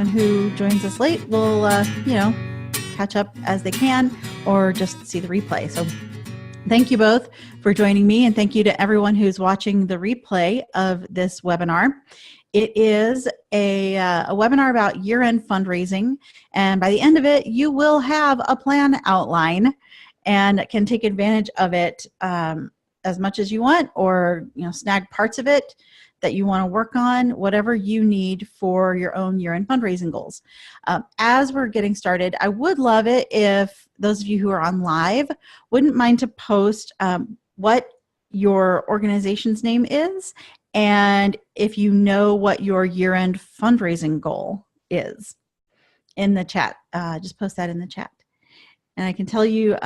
anyone who joins us late will, catch up as they can or just see the replay. So thank you both for joining me, and thank you to everyone who's watching the replay of this webinar. It is a webinar about year-end fundraising, and by the end of it, you will have a plan outline and can take advantage of it as much as you want, or snag parts of it that you want to work on, whatever you need for your own year-end fundraising goals. As we're getting started, I would love it if those of you who are on live wouldn't mind to post what your organization's name is, and if you know what your year-end fundraising goal is in the chat. Just post that in the chat. And I can tell you,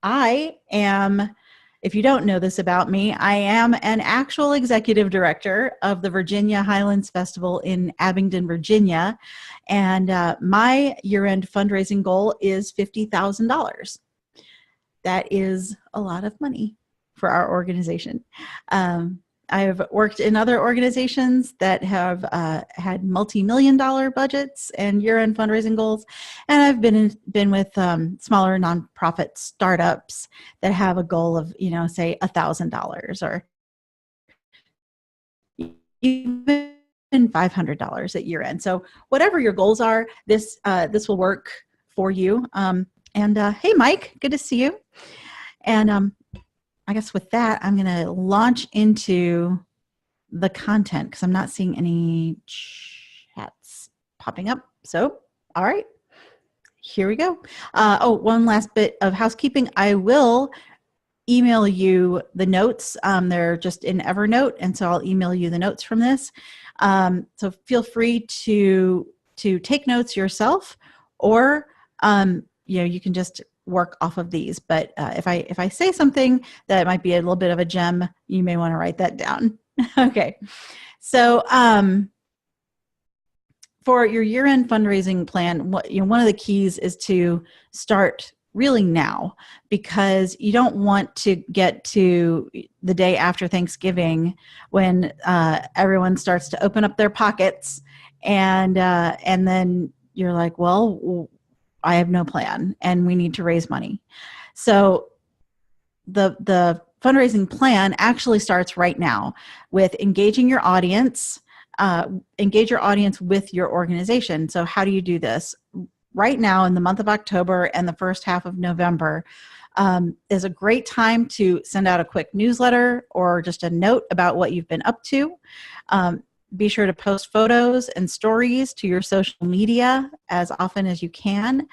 I am, if you don't know this about me, I am an actual executive director of the Virginia Highlands Festival in Abingdon, Virginia. And my year-end fundraising goal is $50,000. That is a lot of money for our organization. I've worked in other organizations that have had multi-million-dollar budgets and year-end fundraising goals, and I've been with smaller nonprofit startups that have a goal of, say $1,000 or even $500 at year-end. So whatever your goals are, this will work for you. Hey, Mike, good to see you. And I guess with that, I'm going to launch into the content because I'm not seeing any chats popping up. So, all right, here we go. One last bit of housekeeping. I will email you the notes. They're just in Evernote, and so I'll email you the notes from this. So feel free to take notes yourself, or you can just work off of these. But if I say something that might be a little bit of a gem, you may want to write that down. Okay. So for your year-end fundraising plan, one of the keys is to start really now, because you don't want to get to the day after Thanksgiving when everyone starts to open up their pockets, and then you're like, well, I have no plan and we need to raise money. So the fundraising plan actually starts right now with engaging your audience. Engage your audience with your organization. So how do you do this? Right now in the month of October and the first half of November is a great time to send out a quick newsletter or just a note about what you've been up to. Be sure to post photos and stories to your social media as often as you can.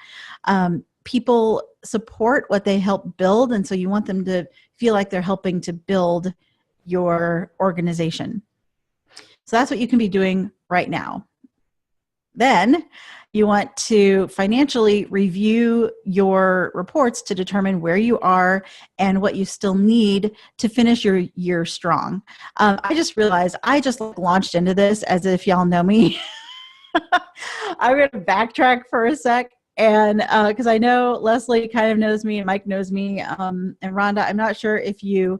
People support what they help build, and so you want them to feel like they're helping to build your organization. So that's what you can be doing right now. Then you want to financially review your reports to determine where you are and what you still need to finish your year strong. I just realized I just launched into this as if y'all know me. I'm going to backtrack for a sec, and because I know Leslie kind of knows me and Mike knows me, and Rhonda, I'm not sure if you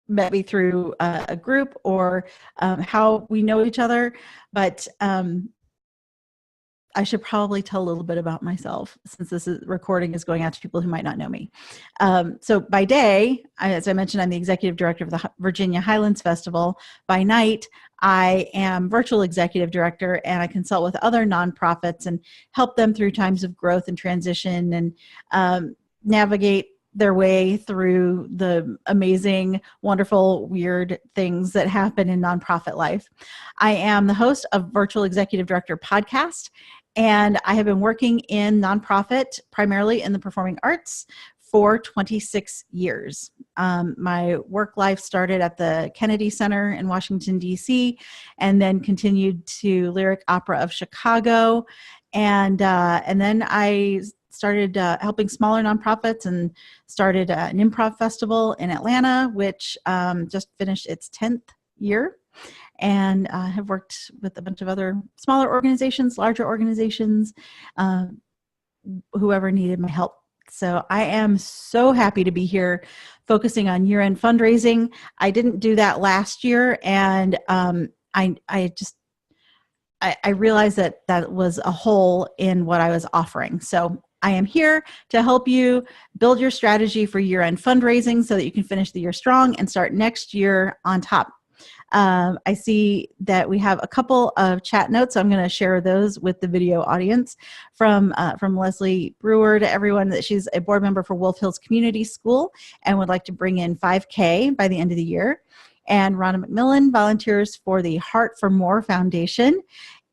met me through a group or how we know each other, but I should probably tell a little bit about myself, since this recording is going out to people who might not know me. So by day, as I mentioned, I'm the executive director of the Virginia Highlands Festival. By night, I am virtual executive director, and I consult with other nonprofits and help them through times of growth and transition, and navigate their way through the amazing, wonderful, weird things that happen in nonprofit life. I am the host of Virtual Executive Director podcast, and I have been working in nonprofit, primarily in the performing arts, for 26 years. My work life started at the Kennedy Center in Washington, D.C., and then continued to Lyric Opera of Chicago. And then I started helping smaller nonprofits and started an improv festival in Atlanta, which just finished its 10th year. And have worked with a bunch of other smaller organizations, larger organizations, whoever needed my help So I am so happy to be here focusing on year-end fundraising. I didn't do that last year, and I realized that that was a hole in what I was offering. So I am here to help you build your strategy for year-end fundraising so that you can finish the year strong and start next year on top. I see that we have a couple of chat notes, so I'm going to share those with the video audience from Leslie Brewer to everyone that she's a board member for Wolf Hills Community School and would like to bring in 5K by the end of the year. And Rhonda McMillan volunteers for the Heart for More Foundation,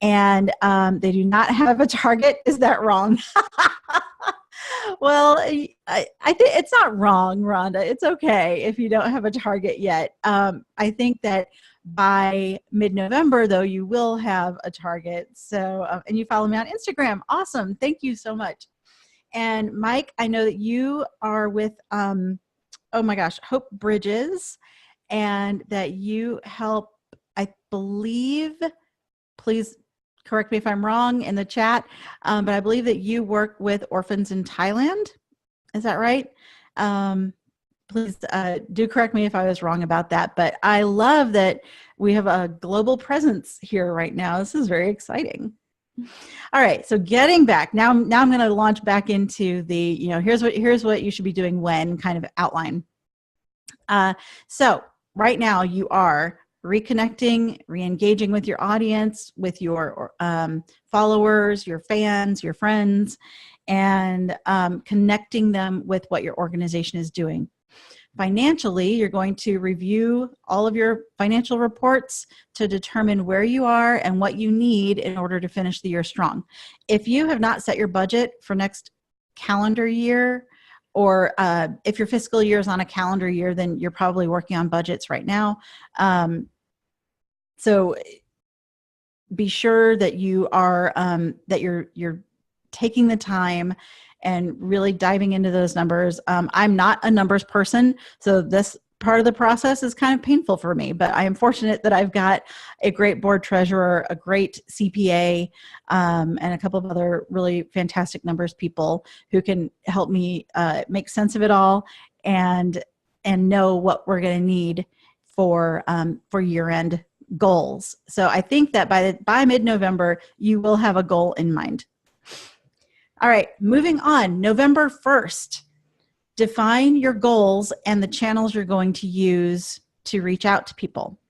and they do not have a target. Is that wrong? Well, I think it's not wrong, Rhonda. It's okay if you don't have a target yet. I think that by mid-November, though, you will have a target. So, and you follow me on Instagram. Awesome. Thank you so much. And Mike, I know that you are with, oh my gosh, Hope Bridges, and that you help, I believe, please correct me if I'm wrong in the chat, but I believe that you work with orphans in Thailand. Is that right? Please do correct me if I was wrong about that. But I love that we have a global presence here right now. This is very exciting. All right, so getting back now I'm going to launch back into the here's what you should be doing when kind of outline. So right now you are reconnecting, re-engaging with your audience, with your followers, your fans, your friends, and connecting them with what your organization is doing. Financially, you're going to review all of your financial reports to determine where you are and what you need in order to finish the year strong. If you have not set your budget for next calendar year, or if your fiscal year is on a calendar year, then you're probably working on budgets right now. So be sure that you are that you're taking the time and really diving into those numbers. I'm not a numbers person, so this part of the process is kind of painful for me, but I am fortunate that I've got a great board treasurer, a great CPA, and a couple of other really fantastic numbers people who can help me make sense of it all and know what we're going to need for year-end goals. So I think that by mid-November, you will have a goal in mind. All right, moving on, November 1st. Define your goals and the channels you're going to use to reach out to people.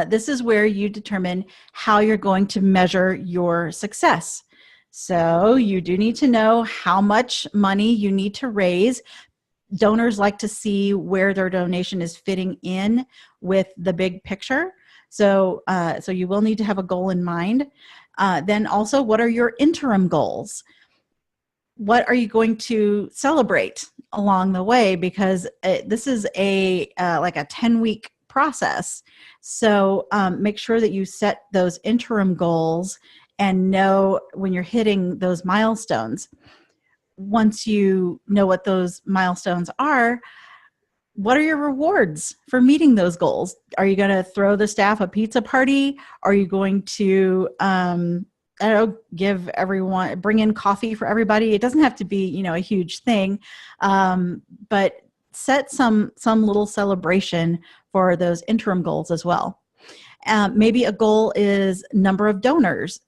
This is where you determine how you're going to measure your success. So you do need to know how much money you need to raise. Donors like to see where their donation is fitting in with the big picture. So, so you will need to have a goal in mind. Then also, what are your interim goals? What are you going to celebrate along the way? Because this is a like a 10-week process. So make sure that you set those interim goals and know when you're hitting those milestones. Once you know what those milestones are, what are your rewards for meeting those goals? Are you going to throw the staff a pizza party? Are you going to I don't know, bring in coffee for everybody? It doesn't have to be, a huge thing, but set some little celebration for those interim goals as well. Maybe a goal is number of donors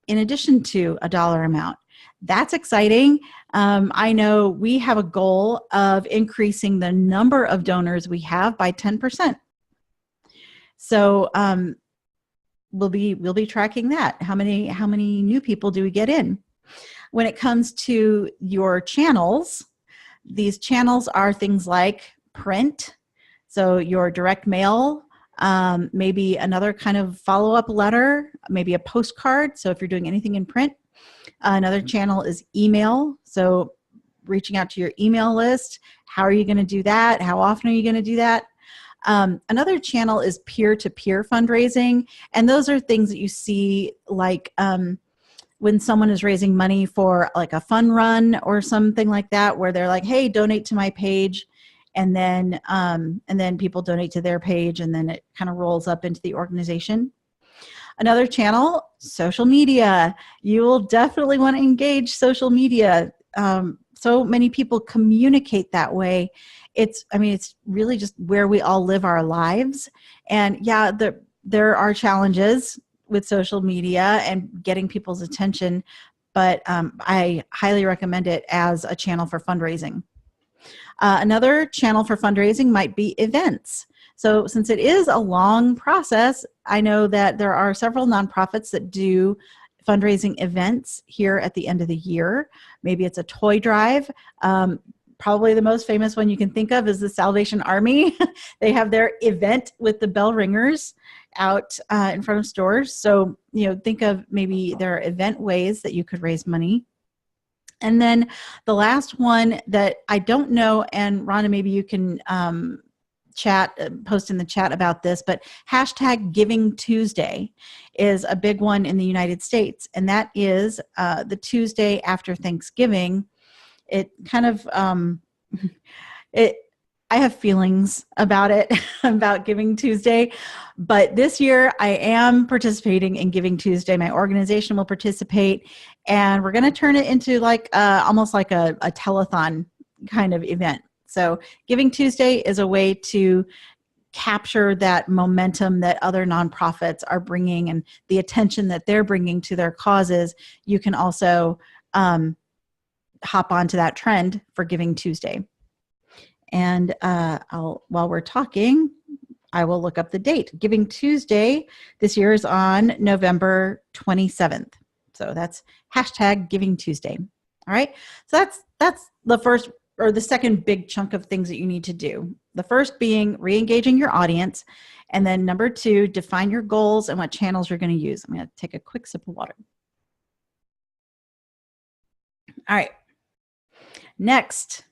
in addition to a dollar amount. That's exciting. I know we have a goal of increasing the number of donors we have by 10%. So we'll be tracking that. How many new people do we get in? When it comes to your channels, these channels are things like print, so your direct mail, maybe another kind of follow-up letter, maybe a postcard, so if you're doing anything in print. Another channel is email, so reaching out to your email list. How are you going to do that? How often are you going to do that? Another channel is peer-to-peer fundraising, and those are things that you see like when someone is raising money for like a fun run or something like that, where they're like, hey, donate to my page, and then people donate to their page, and then it kind of rolls up into the organization. Another channel, social media. You will definitely want to engage social media. so many people communicate that way. It's really just where we all live our lives. And yeah, there are challenges with social media and getting people's attention, but I highly recommend it as a channel for fundraising. Another channel for fundraising might be events. So since it is a long process, I know that there are several nonprofits that do fundraising events here at the end of the year. Maybe it's a toy drive. Probably the most famous one you can think of is the Salvation Army. They have their event with the bell ringers out in front of stores. So, think of maybe there are event ways that you could raise money. And then the last one that I don't know, and Rhonda, maybe you can post in the chat about this, but hashtag Giving Tuesday is a big one in the United States. And that is the Tuesday after Thanksgiving. It kind of, I have feelings about it, about Giving Tuesday, but this year I am participating in Giving Tuesday. My organization will participate, and we're going to turn it into almost like a telethon kind of event. So Giving Tuesday is a way to capture that momentum that other nonprofits are bringing and the attention that they're bringing to their causes. You can also hop onto that trend for Giving Tuesday. And while we're talking, I will look up the date. Giving Tuesday this year is on November 27th. So that's hashtag Giving Tuesday. All right. So that's the first or the second big chunk of things that you need to do. The first being re-engaging your audience. And then number two, define your goals and what channels you're going to use. I'm going to take a quick sip of water. All right. Next,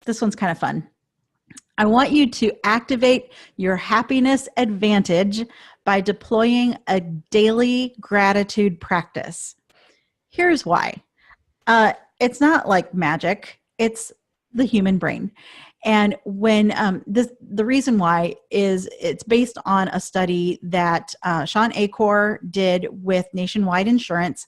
this one's kind of fun. I want you to activate your happiness advantage by deploying a daily gratitude practice. Here's why. It's not like magic. It's the human brain. And when the reason why is it's based on a study that Sean Acor did with Nationwide Insurance.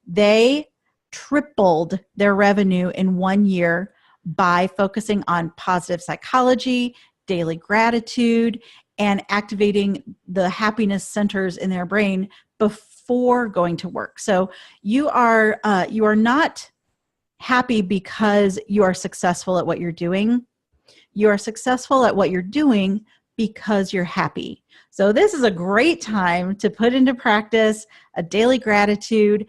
They tripled their revenue in 1 year by focusing on positive psychology, daily gratitude, and activating the happiness centers in their brain before going to work. So you are not happy because you are successful at what you're doing. You are successful at what you're doing because you're happy. So this is a great time to put into practice a daily gratitude.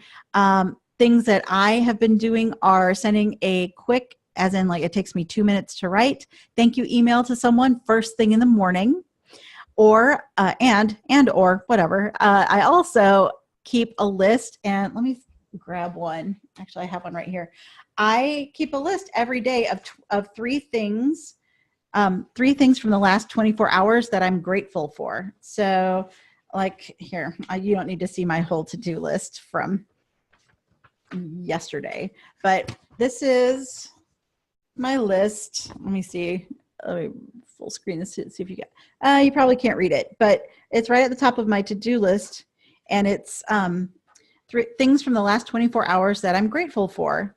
Things that I have been doing are sending a quick, as in it takes me 2 minutes to write, thank you email to someone first thing in the morning, or or whatever. I also keep a list, and let me grab one. Actually, I have one right here. I keep a list every day of three things from the last 24 hours that I'm grateful for. So here, you don't need to see my whole to-do list from yesterday, but this is my list. Let me see. Let me full screen this to see if you get. You probably can't read it, but it's right at the top of my to-do list, and it's three things from the last 24 hours that I'm grateful for.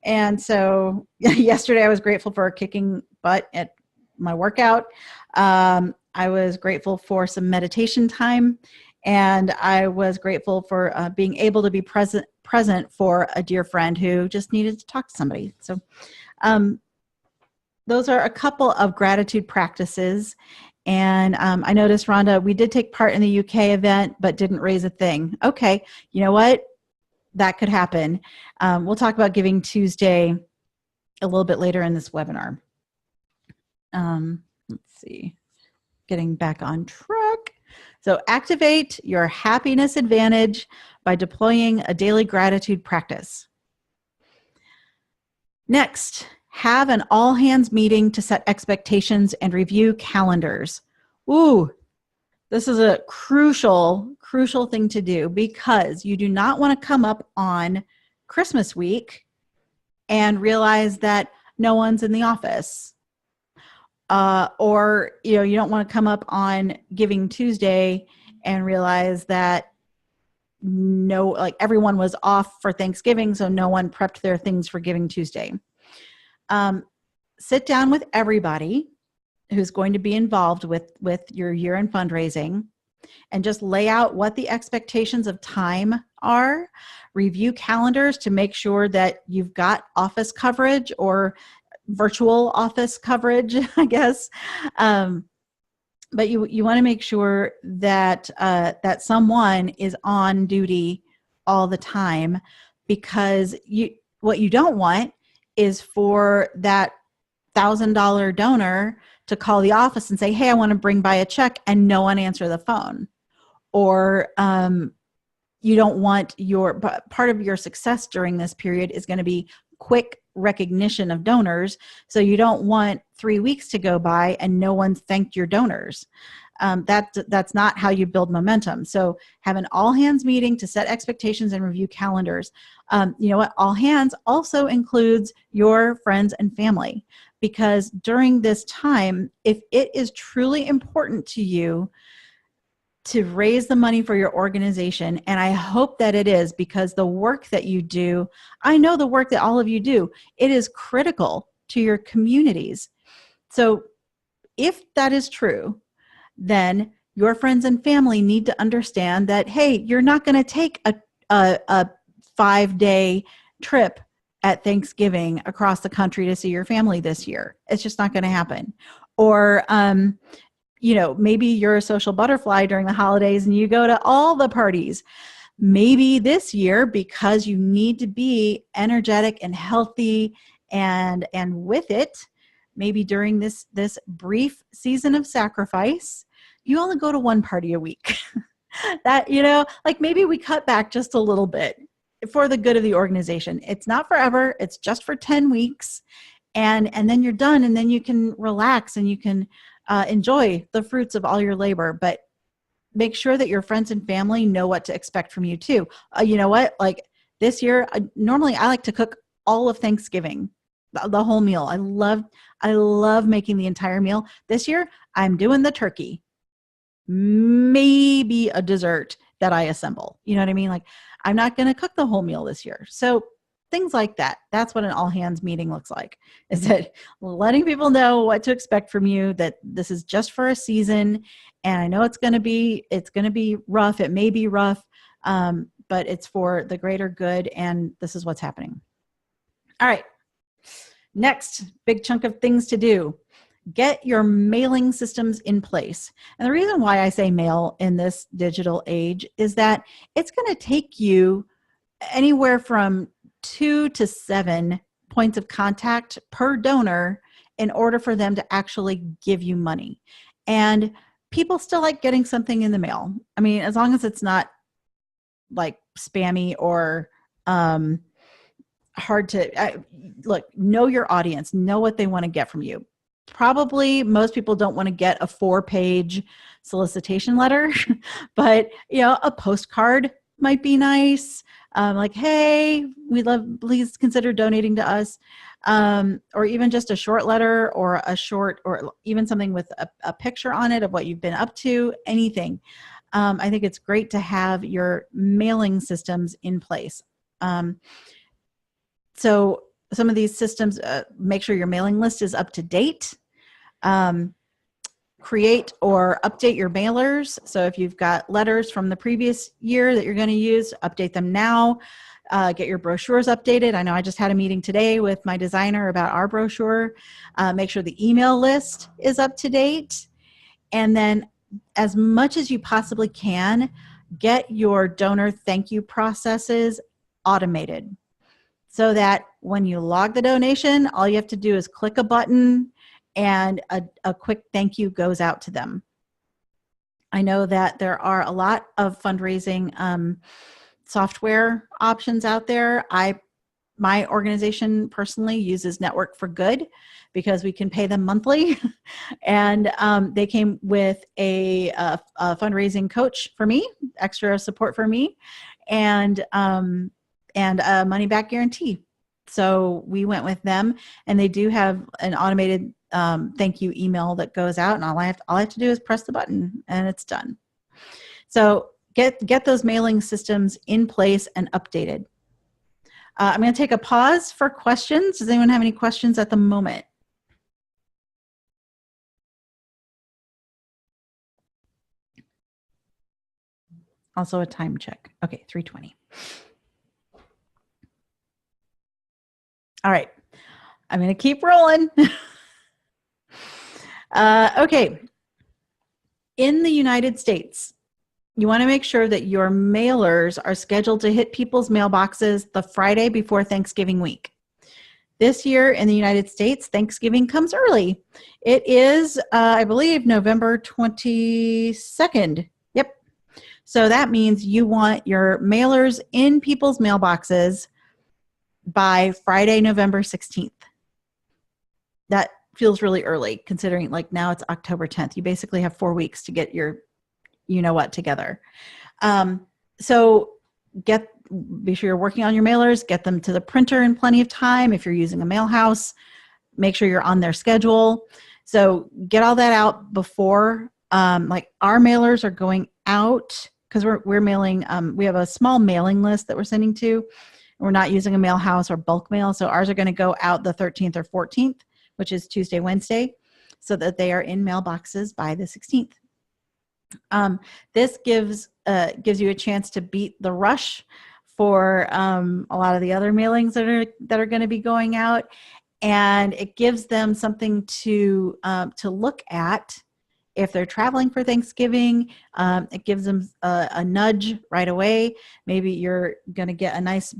And so yesterday I was grateful for kicking butt at my workout. I was grateful for some meditation time, and I was grateful for being able to be present for a dear friend who just needed to talk to somebody. So those are a couple of gratitude practices. And I noticed, Rhonda, we did take part in the UK event, but didn't raise a thing. Okay, you know what? That could happen. We'll talk about Giving Tuesday a little bit later in this webinar. Let's see, getting back on track. So activate your happiness advantage by deploying a daily gratitude practice. Next, have an all-hands meeting to set expectations and review calendars. Ooh, this is a crucial thing to do, because you do not want to come up on Christmas week and realize that no one's in the office. Or you don't want to come up on Giving Tuesday and realize that like everyone was off for Thanksgiving, so no one prepped their things for Giving Tuesday. Sit down with everybody who's going to be involved with your year-end fundraising and just lay out what the expectations of time are. Review calendars to make sure that you've got office coverage or virtual office coverage, I guess. But you want to make sure that that someone is on duty all the time, because what you don't want is for that $1,000 donor to call the office and say, hey, I want to bring by a check, and no one answer the phone. Or you don't want part of your success during this period is going to be quick recognition of donors. So you don't want 3 weeks to go by and no one thanked your donors. That's not how you build momentum. So have an all hands meeting to set expectations and review calendars. You know what? All hands also includes your friends and family, because during this time, if it is truly important to you to raise the money for your organization, and I hope that it is, because the work that you do, I know the work that all of you do, it is critical to your communities. So if that is true, then your friends and family need to understand that, hey, you're not going to take a 5-day trip at Thanksgiving across the country to see your family this year. It's just not going to happen. Or, you know, maybe you're a social butterfly during the holidays and you go to all the parties. Maybe this year, because you need to be energetic and healthy and with it, maybe during this brief season of sacrifice, you only go to one party a week. That, you know, like maybe we cut back just a little bit for the good of the organization. It's not forever. It's just for 10 weeks. And then you're done, and then you can relax and you can enjoy the fruits of all your labor. But make sure that your friends and family know what to expect from you too. You know what? Like this year, normally I like to cook all of Thanksgiving, the whole meal. I love making the entire meal. This year, I'm doing the turkey, maybe a dessert that I assemble. You know what I mean? Like I'm not going to cook the whole meal this year. So things like that. That's what an all hands meeting looks like, is that letting people know what to expect from you, that this is just for a season. And I know it's going to be rough. It may be rough, but it's for the greater good. And this is what's happening. All right. Next big chunk of things to do. Get your mailing systems in place. And the reason why I say mail in this digital age is that it's going to take you anywhere from 2 to 7 points of contact per donor in order for them to actually give you money. And people still like getting something in the mail. I mean, as long as it's not like spammy or hard to look, know your audience, know what they want to get from you. Probably most people don't want to get a 4-page solicitation letter, but you know, a postcard might be nice. Like, hey, please consider donating to us. Or even just a short letter or or even something with a picture on it of what you've been up to, anything. I think it's great to have your mailing systems in place. So some of these systems, make sure your mailing list is up to date. Create or update your mailers. So if you've got letters from the previous year that you're going to use, update them now. Get your brochures updated. I know I just had a meeting today with my designer about our brochure. Make sure the email list is up to date. And then as much as you possibly can, get your donor thank you processes automated, so that when you log the donation, all you have to do is click a button and a quick thank you goes out to them. I know that there are a lot of fundraising software options out there. My organization personally uses Network for Good because we can pay them monthly. And they came with a fundraising coach for me, extra support for me, and a money back guarantee. So we went with them, and they do have an automated thank you email that goes out, and all I have to do is press the button and it's done. So get those mailing systems in place and updated. I'm going to take a pause for questions. Does anyone have any questions at the moment? Also a time check. Okay, 3:20. All right, I'm going to keep rolling. Okay. In the United States, you want to make sure that your mailers are scheduled to hit people's mailboxes the Friday before Thanksgiving week. This year in the United States, Thanksgiving comes early. It is, I believe, November 22nd. Yep. So that means you want your mailers in people's mailboxes by Friday, November 16th. That feels really early considering like now it's October 10th. You basically have 4 weeks to get your you-know-what together. So be sure you're working on your mailers, get them to the printer in plenty of time. If you're using a mail house, make sure you're on their schedule. So get all that out before, like our mailers are going out because we're mailing, we have a small mailing list that we're sending to. We're not using a mail house or bulk mail. So ours are going to go out the 13th or 14th, which is Tuesday, Wednesday, so that they are in mailboxes by the 16th. This gives you a chance to beat the rush for a lot of the other mailings that are going to be going out, and it gives them something to look at if they're traveling for Thanksgiving. It gives them a nudge right away. Maybe you're going to get a nice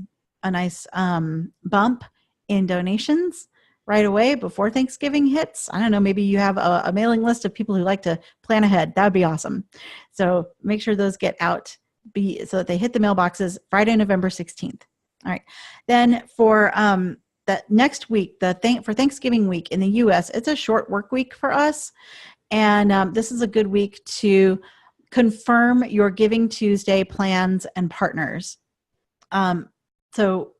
bump in donations right away before Thanksgiving hits. I don't know, maybe you have a mailing list of people who like to plan ahead. That would be awesome. So make sure those get out so that they hit the mailboxes Friday, November 16th. All right. Then for that next week, for Thanksgiving week in the US, it's a short work week for us. And this is a good week to confirm your Giving Tuesday plans and partners. So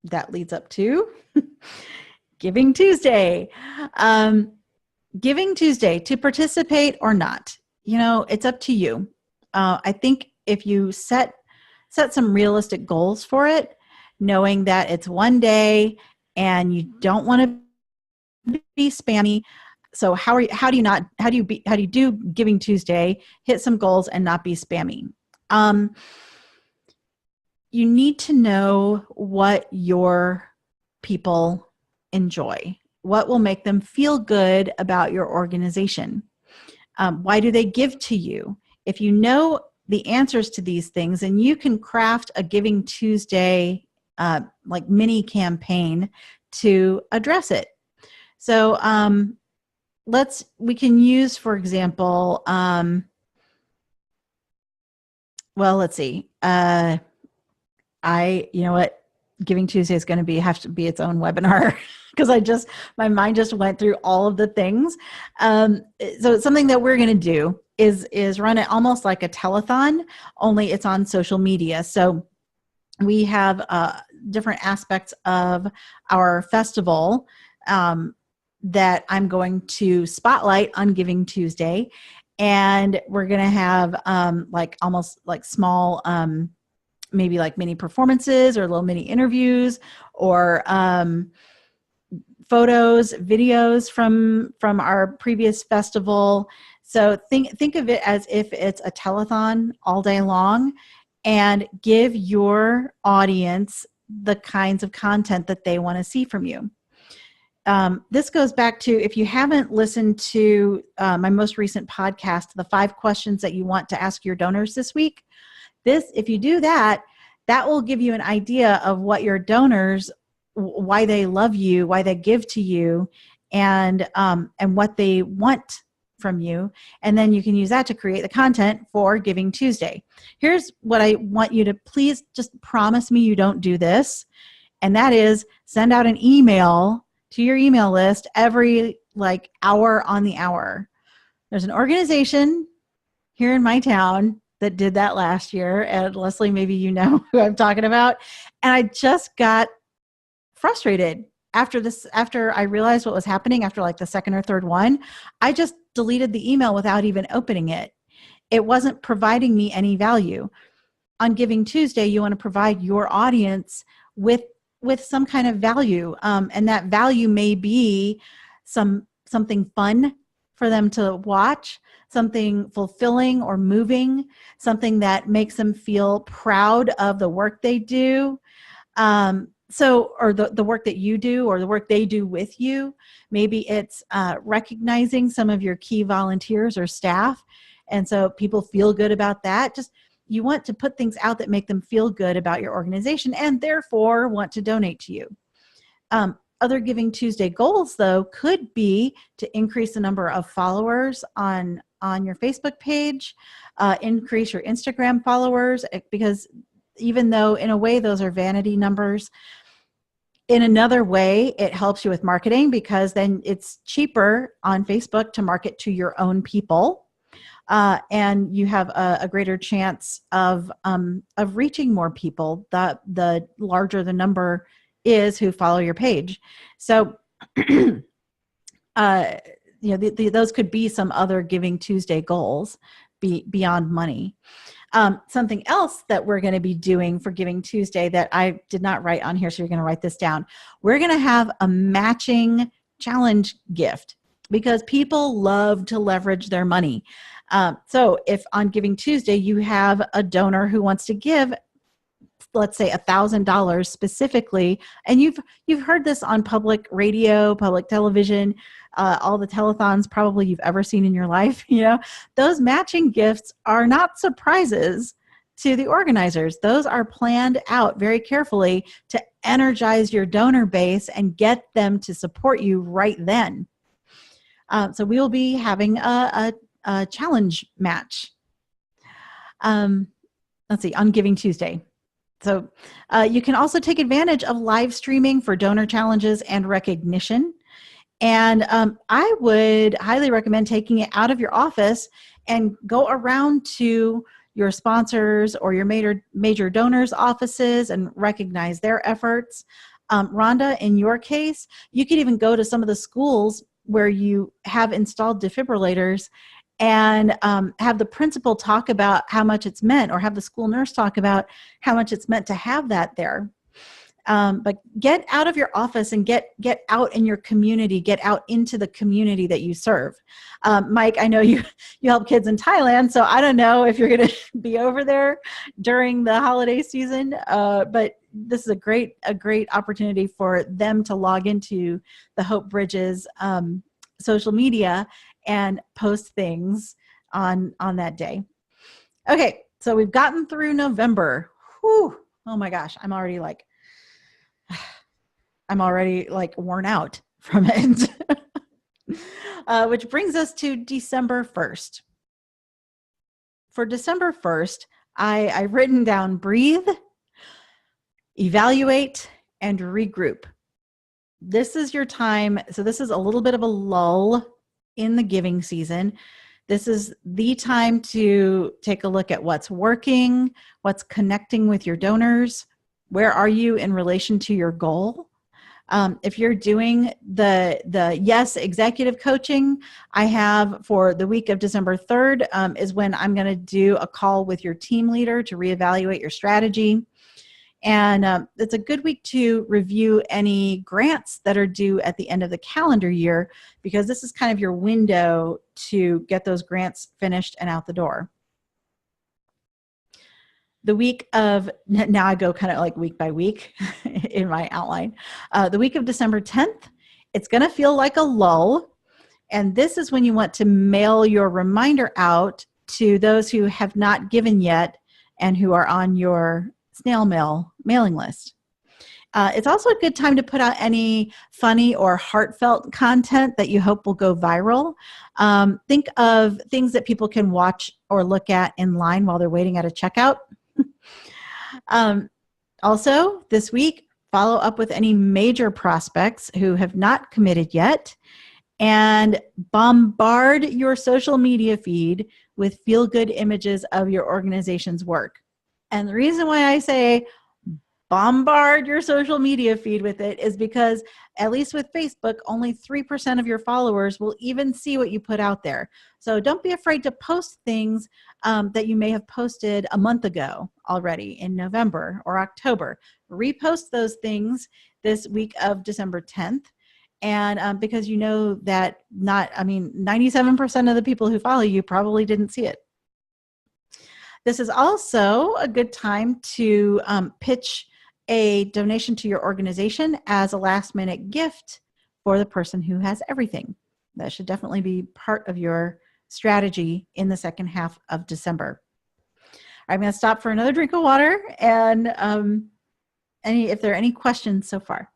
that leads up to Giving Tuesday. Giving Tuesday, to participate or not, it's up to you. I think if you set some realistic goals for it, knowing that it's one day and you don't want to be spammy. So how do you do Giving Tuesday, hit some goals and not be spammy? You need to know what your people enjoy, what will make them feel good about your organization. Why do they give to you? If you know the answers to these things, then you can craft a Giving Tuesday like mini campaign to address it. So we can use, for example, well, let's see. You know what? Giving Tuesday is going to have to be its own webinar because my mind just went through all of the things. So it's something that we're going to do is run it almost like a telethon, only it's on social media. So we have different aspects of our festival that I'm going to spotlight on Giving Tuesday. And we're going to have almost like small, maybe like mini performances or little mini interviews or photos, videos from our previous festival. So think of it as if it's a telethon all day long, and give your audience the kinds of content that they want to see from you. This goes back to, if you haven't listened to my most recent podcast, the 5 questions that you want to ask your donors this week. If you do that will give you an idea of what your donors, why they love you, why they give to you, and what they want from you. And then you can use that to create the content for Giving Tuesday. Here's what I want you to please just promise me you don't do this. And that is send out an email to your email list every hour on the hour. There's an organization here in my town that did that last year. And Leslie, maybe you know who I'm talking about. And I just got frustrated after I realized what was happening after the second or third one. I just deleted the email without even opening it. it wasn't providing me any value. On Giving Tuesday, you want to provide your audience with some kind of value, and that value may be something fun for them to watch, something fulfilling or moving, something that makes them feel proud of the work they do. Or the work that you do, or the work they do with you. Maybe it's recognizing some of your key volunteers or staff. And so people feel good about that. Just, you want to put things out that make them feel good about your organization and therefore want to donate to you. Other Giving Tuesday goals, though, could be to increase the number of followers on your Facebook page, increase your Instagram followers, because even though in a way those are vanity numbers, in another way it helps you with marketing, because then it's cheaper on Facebook to market to your own people, and you have a greater chance of reaching more people the larger the number is who follow your page. So those could be some other Giving Tuesday goals beyond money. Something else that we're going to be doing for Giving Tuesday that I did not write on here, so you're going to write this down. We're going to have a matching challenge gift, because people love to leverage their money. So if on Giving Tuesday you have a donor who wants to give, let's say $1,000 specifically, and you've heard this on public radio, public television, all the telethons probably you've ever seen in your life, those matching gifts are not surprises to the organizers. Those are planned out very carefully to energize your donor base and get them to support you right then. So we will be having a challenge match. Let's see, on Giving Tuesday. So you can also take advantage of live streaming for donor challenges and recognition. And I would highly recommend taking it out of your office and go around to your sponsors or your major donors' offices and recognize their efforts. Rhonda, in your case, you could even go to some of the schools where you have installed defibrillators and have the principal talk about how much it's meant, or have the school nurse talk about how much it's meant to have that there. But get out of your office and get out in your community, get out into the community that you serve. Mike, I know you help kids in Thailand, so I don't know if you're going to be over there during the holiday season, but this is a great opportunity for them to log into the Hope Bridges social media and post things on that day. Okay, so we've gotten through November. Whew, oh my gosh, I'm already worn out from it. Which brings us to December 1st. For December 1st, I've written down breathe, evaluate, and regroup. This is your time. So this is a little bit of a lull in the giving season. This is the time to take a look at what's working, what's connecting with your donors. Where are you in relation to your goal? If you're doing the Yes executive coaching, I have for the week of December 3rd is when I'm going to do a call with your team leader to reevaluate your strategy. And it's a good week to review any grants that are due at the end of the calendar year, because this is kind of your window to get those grants finished and out the door. The week of, now I go kind of like week by week in my outline. The week of December 10th, it's going to feel like a lull. And this is when you want to mail your reminder out to those who have not given yet and who are on your snail mail mailing list. It's also a good time to put out any funny or heartfelt content that you hope will go viral. Think of things that people can watch or look at in line while they're waiting at a checkout. Also, this week, follow up with any major prospects who have not committed yet, and bombard your social media feed with feel-good images of your organization's work. And the reason why I say bombard your social media feed with it is because, at least with Facebook, only 3% of your followers will even see what you put out there. So don't be afraid to post things that you may have posted a month ago already in November or October. Repost those things this week of December 10th. And because you know that 97% of the people who follow you probably didn't see it. This is also a good time to pitch a donation to your organization as a last minute gift for the person who has everything. That should definitely be part of your strategy in the second half of December. I'm going to stop for another drink of water, and if there are any questions so far.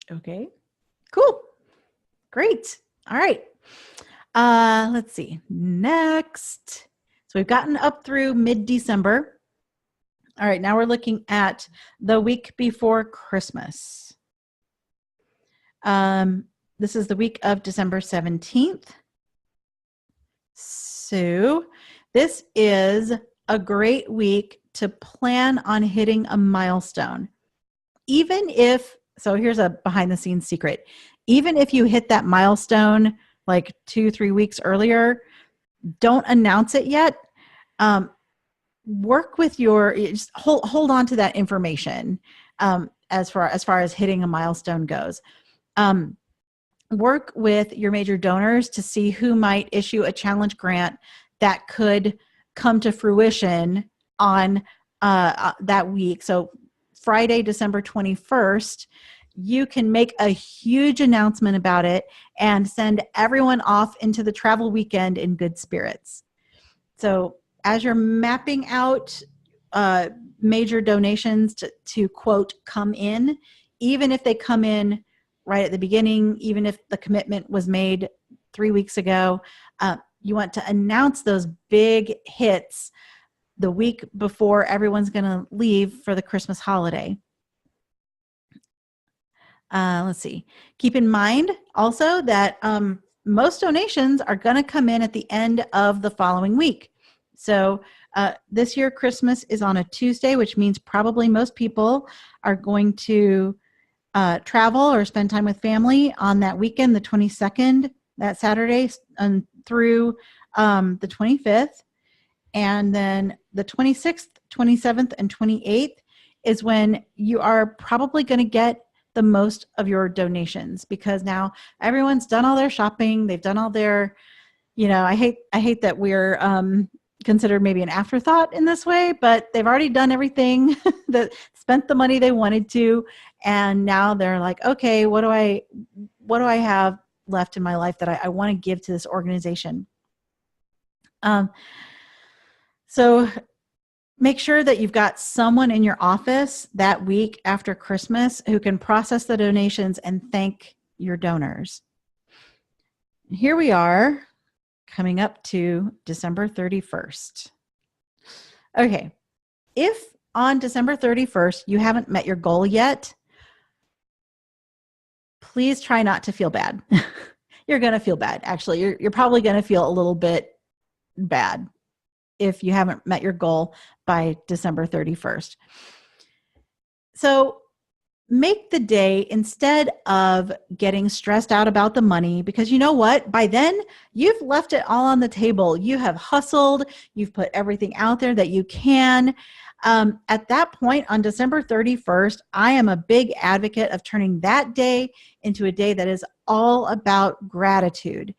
Okay, cool. Great. All right. Let's see. Next. So we've gotten up through mid-December. All right, now we're looking at the week before Christmas. This is the week of December 17th. So this is a great week to plan on hitting a milestone. So here's a behind the scenes secret. Even if you hit that milestone like 2-3 weeks earlier, don't announce it yet. Work with just hold on to that information as far as hitting a milestone goes. Work with your major donors to see who might issue a challenge grant that could come to fruition on that week. So Friday, December 21st, you can make a huge announcement about it and send everyone off into the travel weekend in good spirits. So as you're mapping out major donations to quote, come in, even if they come in right at the beginning, even if the commitment was made 3 weeks ago, you want to announce those big hits the week before everyone's going to leave for the Christmas holiday. Let's see. Keep in mind also that most donations are going to come in at the end of the following week. So this year, Christmas is on a Tuesday, which means probably most people are going to travel or spend time with family on that weekend, the 22nd, that Saturday, through the 25th. And then the 26th, 27th, and 28th is when you are probably going to get the most of your donations, because now everyone's done all their shopping. They've done all their, I hate that we're considered maybe an afterthought in this way, but they've already done everything, that spent the money they wanted to. And now they're like, okay, what do I have left in my life that I want to give to this organization? So make sure that you've got someone in your office that week after Christmas who can process the donations and thank your donors. Here we are, coming up to December 31st. Okay, if on December 31st you haven't met your goal yet, please try not to feel bad. You're going to feel bad. Actually, you're probably going to feel a little bit bad if you haven't met your goal by December 31st. So make the day, instead of getting stressed out about the money, because you know what? By then, you've left it all on the table. You have hustled. You've put everything out there that you can. At that point, on December 31st, I am a big advocate of turning that day into a day that is all about gratitude.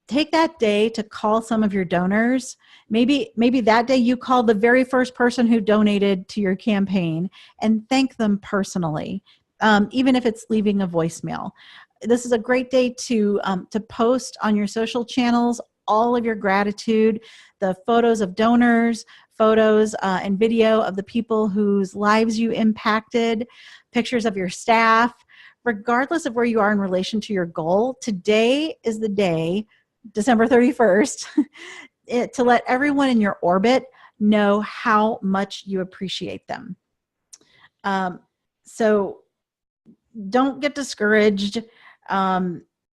Take that day to call some of your donors. Maybe that day you call the very first person who donated to your campaign and thank them personally, even if it's leaving a voicemail. This is a great day to post on your social channels all of your gratitude, the photos of donors, photos and video of the people whose lives you impacted, pictures of your staff. Regardless of where you are in relation to your goal, today is the day, December 31st, to let everyone in your orbit know how much you appreciate them. So don't get discouraged.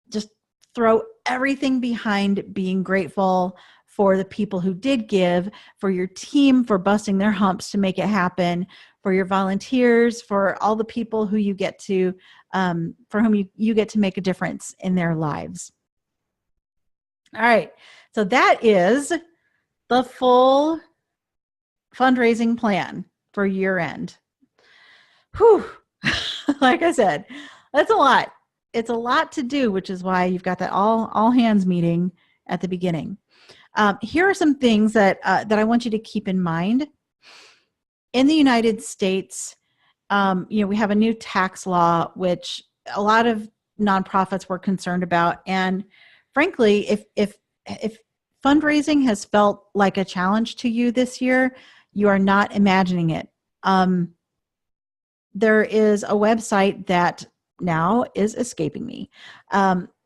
Just throw everything behind being grateful for the people who did give, for your team for busting their humps to make it happen, for your volunteers, for all the people who you get to, for whom you get to make a difference in their lives. All right. So that is the full fundraising plan for year end. Whew. Like I said, that's a lot. It's a lot to do, which is why you've got that all hands meeting at the beginning. Here are some things that I want you to keep in mind. In the United States, we have a new tax law, which a lot of nonprofits were concerned about. And frankly, if fundraising has felt like a challenge to you this year, you are not imagining it. There is a website that now is escaping me,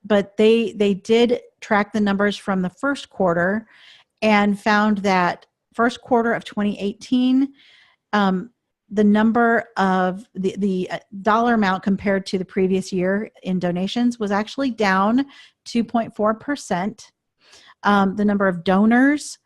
but they did track the numbers from the first quarter and found that first quarter of 2018, the number of the dollar amount compared to the previous year in donations was actually down 2.4%. The number of donors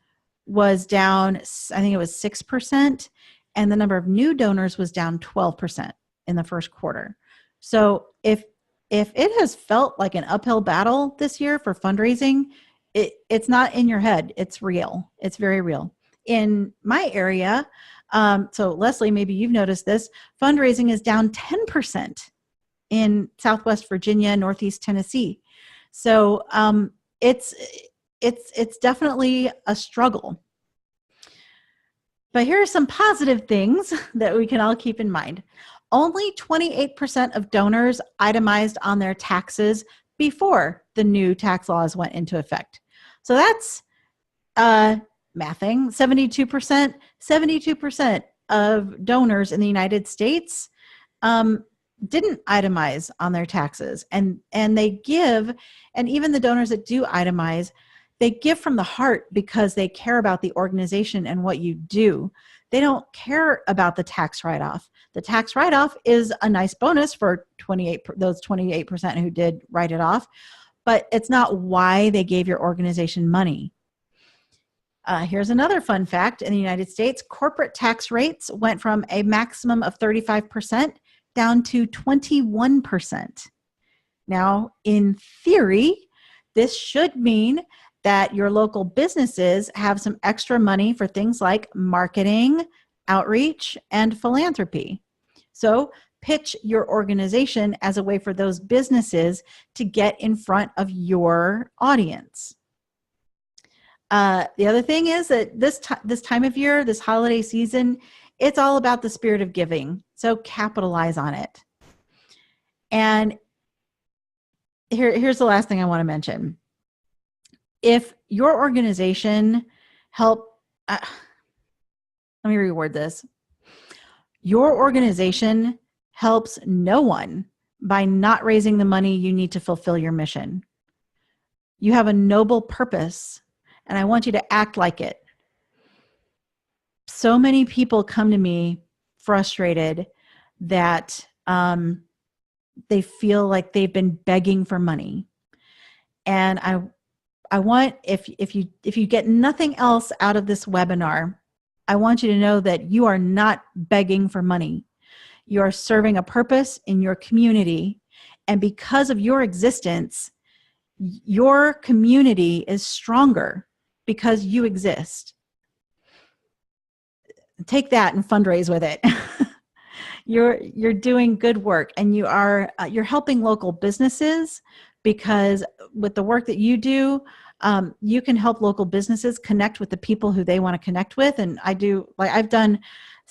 was down, I think it was 6%, and the number of new donors was down 12% in the first quarter. So if it has felt like an uphill battle this year for fundraising, it's not in your head. It's real. It's very real. In my area, so Leslie, maybe you've noticed this, fundraising is down 10% in Southwest Virginia, Northeast Tennessee. So it's definitely a struggle. But here are some positive things that we can all keep in mind. Only 28% of donors itemized on their taxes before the new tax laws went into effect. So that's mathing, 72% of donors in the United States didn't itemize on their taxes. And they give, and even the donors that do itemize, they give from the heart because they care about the organization and what you do. They don't care about the tax write-off. The tax write-off is a nice bonus for those 28% who did write it off, but it's not why they gave your organization money. Here's another fun fact. In the United States, corporate tax rates went from a maximum of 35% down to 21%. Now, in theory, this should mean that your local businesses have some extra money for things like marketing, outreach, and philanthropy. So pitch your organization as a way for those businesses to get in front of your audience. The other thing is that this time of year, this holiday season, it's all about the spirit of giving. So capitalize on it. And here's the last thing I want to mention. If your organization let me reword this. Your organization helps no one by not raising the money you need to fulfill your mission. You have a noble purpose, and I want you to act like it. So many people come to me frustrated that they feel like they've been begging for money. And I want, if you get nothing else out of this webinar, I want you to know that you are not begging for money. You are serving a purpose in your community. And because of your existence, your community is stronger because you exist. Take that and fundraise with it. You're doing good work, and you're helping local businesses, because with the work that you do, you can help local businesses connect with the people who they want to connect with. And I've done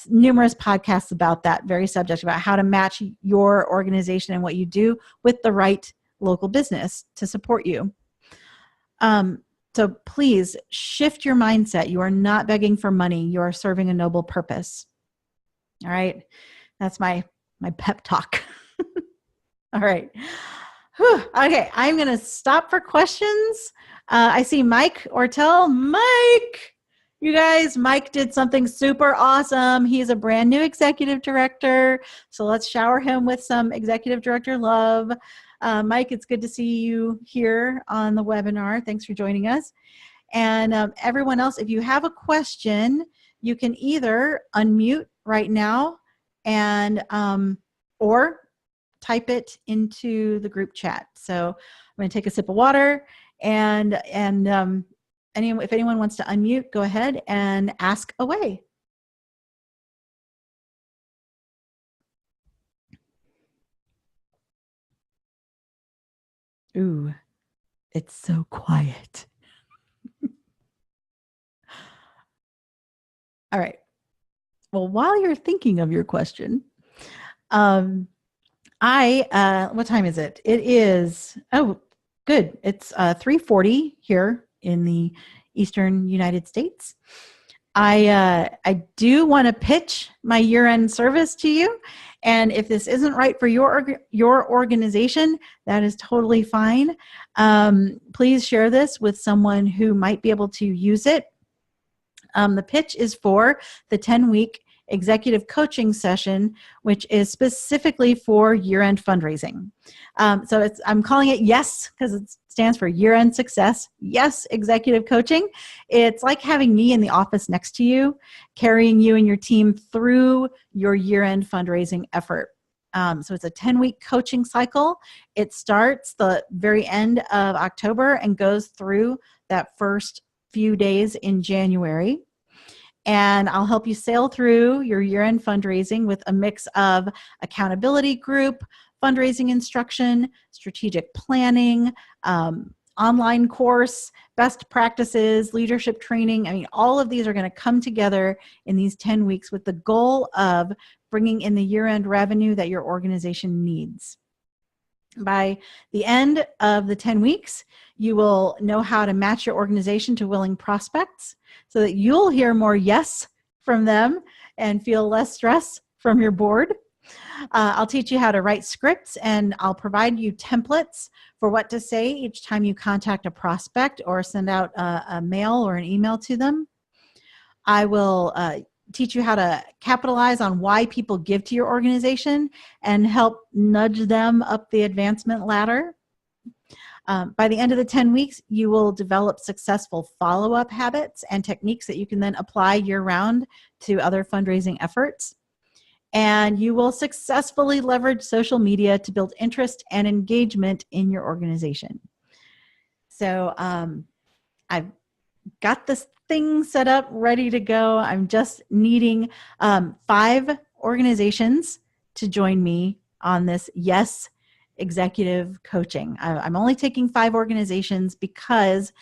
numerous podcasts about that very subject, about how to match your organization and what you do with the right local business to support you. So please shift your mindset. You are not begging for money. You are serving a noble purpose. All right. That's my pep talk. All right. Whew. Okay. I'm going to stop for questions. I see Mike Ortel. Mike, You guys, Mike did something super awesome. He's a brand new executive director. So let's shower him with some executive director love. Mike, it's good to see you here on the webinar. Thanks for joining us. And everyone else, if you have a question, you can either unmute right now and or type it into the group chat. So I'm going to take a sip of water and if anyone wants to unmute, go ahead and ask away. Ooh, it's so quiet. All right. Well, while you're thinking of your question, what time is it? It is, oh, good. It's 3:40 here in the Eastern United States. I do want to pitch my year-end service to you. And if this isn't right for your organization, that is totally fine. Please share this with someone who might be able to use it. The pitch is for the 10-week executive coaching session, which is specifically for year-end fundraising. So I'm calling it YES because it stands for year-end success. YES executive coaching. It's like having me in the office next to you, carrying you and your team through your year-end fundraising effort. So it's a 10-week coaching cycle. It starts the very end of October and goes through that first few days in January. And I'll help you sail through your year-end fundraising with a mix of accountability group, fundraising instruction, strategic planning, online course, best practices, leadership training. I mean, all of these are going to come together in these 10 weeks with the goal of bringing in the year-end revenue that your organization needs. By the end of the 10 weeks, you will know how to match your organization to willing prospects so that you'll hear more yes from them and feel less stress from your board. I'll teach you how to write scripts, and I'll provide you templates for what to say each time you contact a prospect or send out a mail or an email to them. I will teach you how to capitalize on why people give to your organization and help nudge them up the advancement ladder. By the end of the 10 weeks, you will develop successful follow-up habits and techniques that you can then apply year-round to other fundraising efforts. And you will successfully leverage social media to build interest and engagement in your organization. So I've got this thing set up, ready to go. I'm just needing 5 organizations to join me on this YES executive coaching. I'm only taking 5 organizations because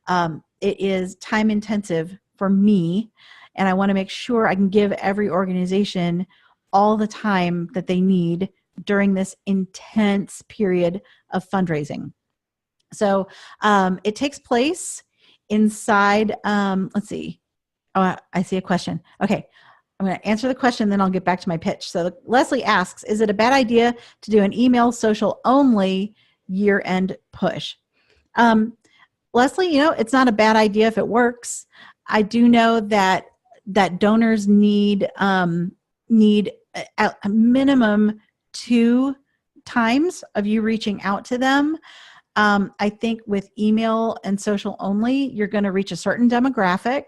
it is time intensive for me, and I want to make sure I can give every organization all the time that they need during this intense period of fundraising. So it takes place inside, let's see. Oh, I see a question. Okay, I'm going to answer the question, then I'll get back to my pitch. So Leslie asks, is it a bad idea to do an email social only year-end push? Leslie, it's not a bad idea if it works. I do know that donors need a minimum 2 times of you reaching out to them. I think with email and social only, you're going to reach a certain demographic.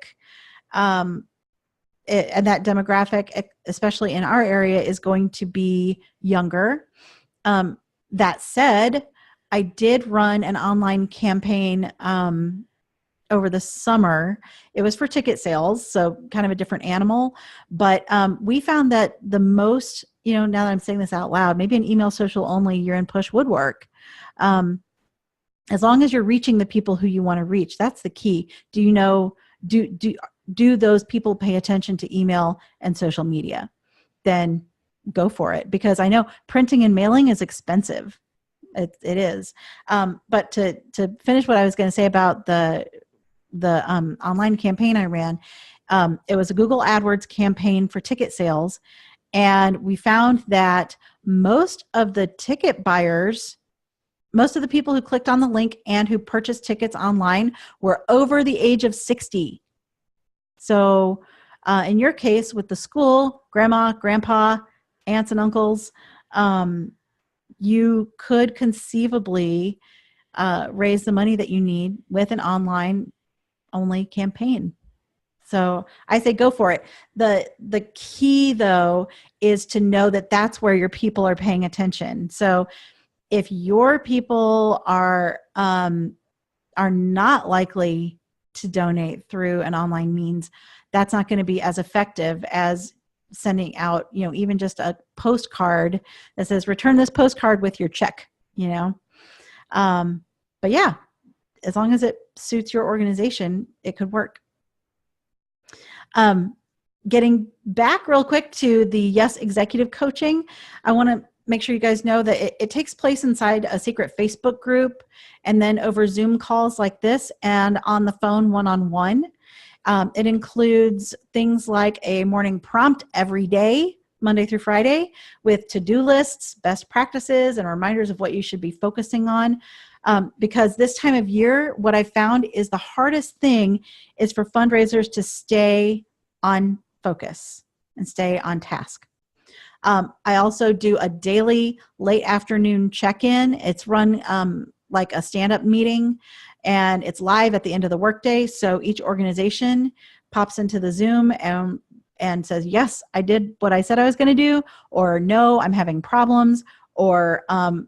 And that demographic, especially in our area, is going to be younger. That said, I did run an online campaign over the summer. It was for ticket sales, so kind of a different animal. But we found that the most, now that I'm saying this out loud, maybe an email social only year-end push would work. As long as you're reaching the people who you want to reach, that's the key. Do those people pay attention to email and social media? Then go for it, because I know printing and mailing is expensive. It is. But to finish what I was going to say about the online campaign I ran, it was a Google AdWords campaign for ticket sales, and we found that most of the ticket buyers, most of the people who clicked on the link and who purchased tickets online were over the age of 60. So in your case with the school, grandma, grandpa, aunts and uncles, you could conceivably raise the money that you need with an online only campaign. So I say go for it. The key though is to know that that's where your people are paying attention. So if your people are not likely to donate through an online means, that's not going to be as effective as sending out, even just a postcard that says, return this postcard with your check, But yeah, as long as it suits your organization, it could work. Getting back real quick to the Yes Executive Coaching, I want to make sure you guys know that it takes place inside a secret Facebook group and then over Zoom calls like this and on the phone one-on-one. It includes things like a morning prompt every day, Monday through Friday, with to-do lists, best practices, and reminders of what you should be focusing on. Because this time of year, what I found is the hardest thing is for fundraisers to stay on focus and stay on task. I also do a daily late afternoon check-in. It's run like a stand-up meeting, and it's live at the end of the workday. So each organization pops into the Zoom and says, yes, I did what I said I was going to do, or no, I'm having problems, or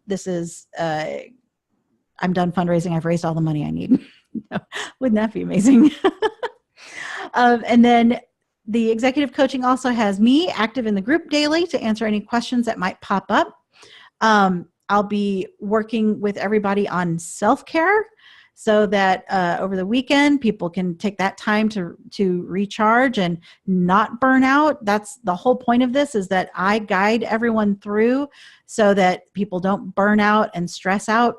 this is, I'm done fundraising. I've raised all the money I need. Wouldn't that be amazing? And then the executive coaching also has me active in the group daily to answer any questions that might pop up. I'll be working with everybody on self-care so that over the weekend, people can take that time to recharge and not burn out. That's the whole point of this, is that I guide everyone through so that people don't burn out and stress out.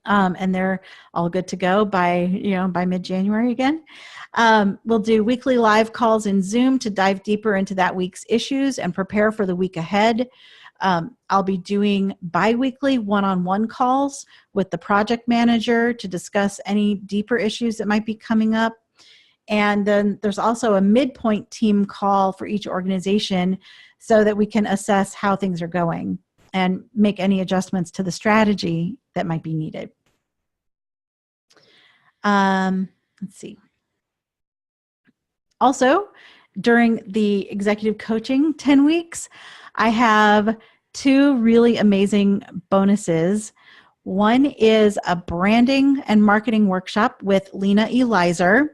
And they're all good to go by mid-January again. We'll do weekly live calls in Zoom to dive deeper into that week's issues and prepare for the week ahead. I'll be doing bi-weekly one-on-one calls with the project manager to discuss any deeper issues that might be coming up. And then there's also a midpoint team call for each organization so that we can assess how things are going and make any adjustments to the strategy that might be needed. Let's see. Also, during the executive coaching 10 weeks, I have 2 really amazing bonuses. One is a branding and marketing workshop with Lena Elizer.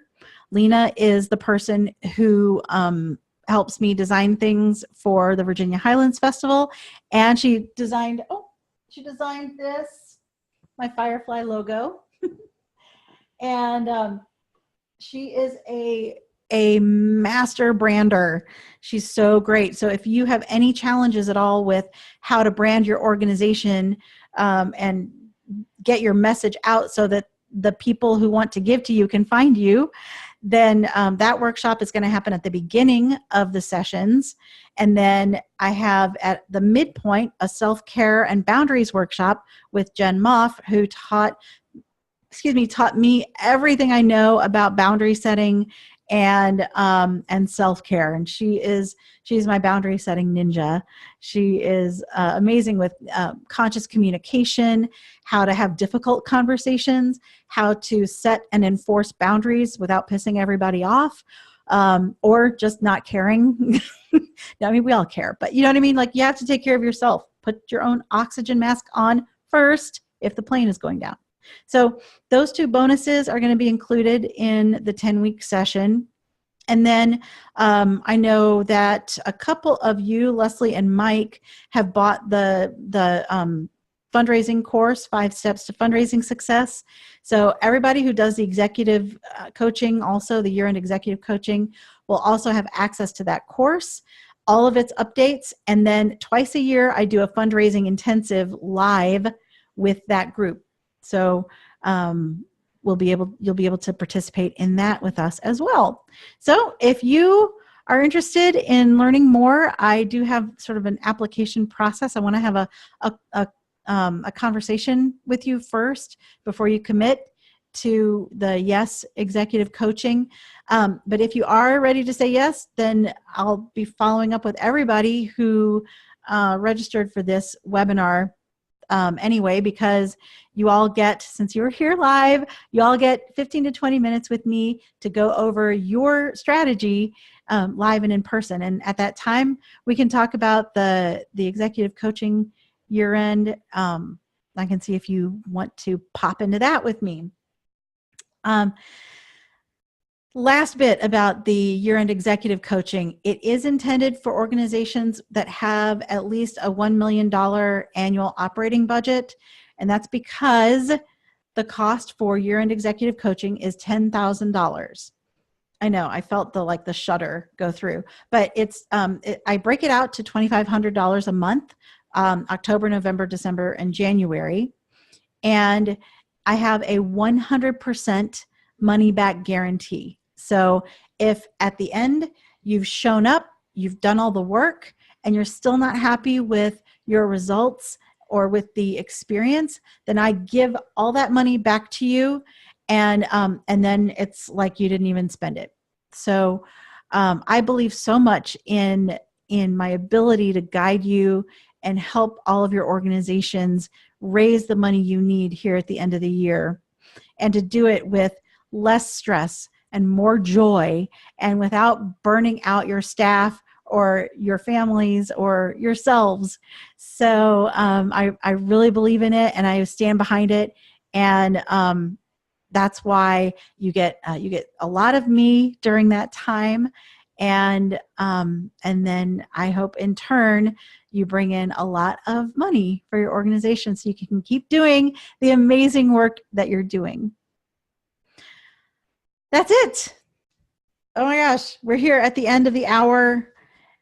Lena is the person who helps me design things for the Virginia Highlands Festival. And she designed this, my Firefly logo. And she is a master brander. She's so great. So if you have any challenges at all with how to brand your organization and get your message out so that the people who want to give to you can find you, then that workshop is going to happen at the beginning of the sessions. And then I have at the midpoint a self-care and boundaries workshop with Jen Moff, who taught me everything I know about boundary setting and self-care. And she's my boundary setting ninja. She is amazing with conscious communication, how to have difficult conversations, how to set and enforce boundaries without pissing everybody off, or just not caring. I mean, we all care, but you know what I mean? Like, you have to take care of yourself. Put your own oxygen mask on first if the plane is going down. So those 2 bonuses are going to be included in the 10-week session. And then I know that a couple of you, Leslie and Mike, have bought the fundraising course, 5 Steps to Fundraising Success. So everybody who does the executive coaching, also the year-end executive coaching, will also have access to that course, all of its updates. And then twice a year, I do a fundraising intensive live with that group. So you'll be able to participate in that with us as well. So if you are interested in learning more, I do have sort of an application process. I want to have a conversation with you first before you commit. to the Yes Executive Coaching. But if you are ready to say yes, then I'll be following up with everybody who registered for this webinar anyway, because you all get, since you're here live, you all get 15 to 20 minutes with me to go over your strategy live and in person. And at that time, we can talk about the executive coaching year end. I can see if you want to pop into that with me. Last bit about the year-end executive coaching. It is intended for organizations that have at least a $1 million annual operating budget. And that's because the cost for year-end executive coaching is $10,000. I know, I felt the shudder go through, but it's I break it out to $2,500 a month, October, November, December, and January. And I have a 100% money back guarantee. So if at the end you've shown up, you've done all the work, and you're still not happy with your results or with the experience, then I give all that money back to you, and then it's like you didn't even spend it. So I believe so much in my ability to guide you and help all of your organizations raise the money you need here at the end of the year, and to do it with less stress and more joy, and without burning out your staff or your families or yourselves. So I really believe in it, and I stand behind it. And that's why you get a lot of me during that time. And then I hope in turn you bring in a lot of money for your organization so you can keep doing the amazing work that you're doing. That's it. Oh my gosh, we're here at the end of the hour.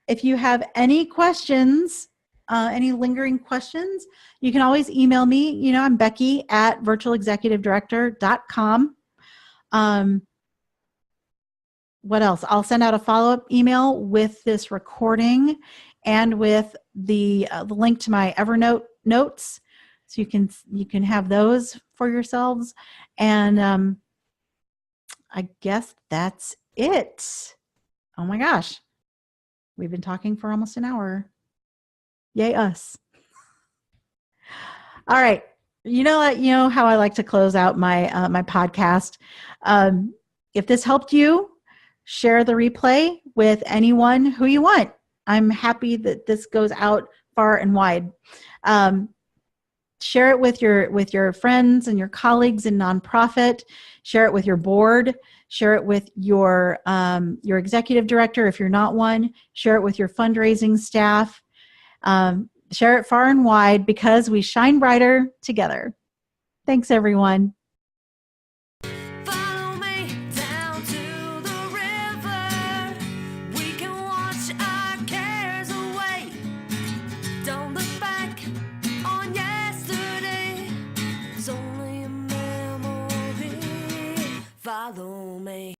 If you have any questions, any lingering questions, you can always email me. You know, I'm Becky at virtualexecutivedirector.com. What else? I'll send out a follow-up email with this recording and with the link to my Evernote notes, so you can have those for yourselves. And I guess that's it. Oh my gosh, we've been talking for almost an hour. Yay us. All right. You know how I like to close out my my podcast. If this helped you, share the replay with anyone who you want. I'm happy that this goes out far and wide. Share it with your friends and your colleagues in nonprofit. Share it with your board. Share it with your executive director if you're not one. Share it with your fundraising staff. Share it far and wide, because we shine brighter together. Thanks, everyone.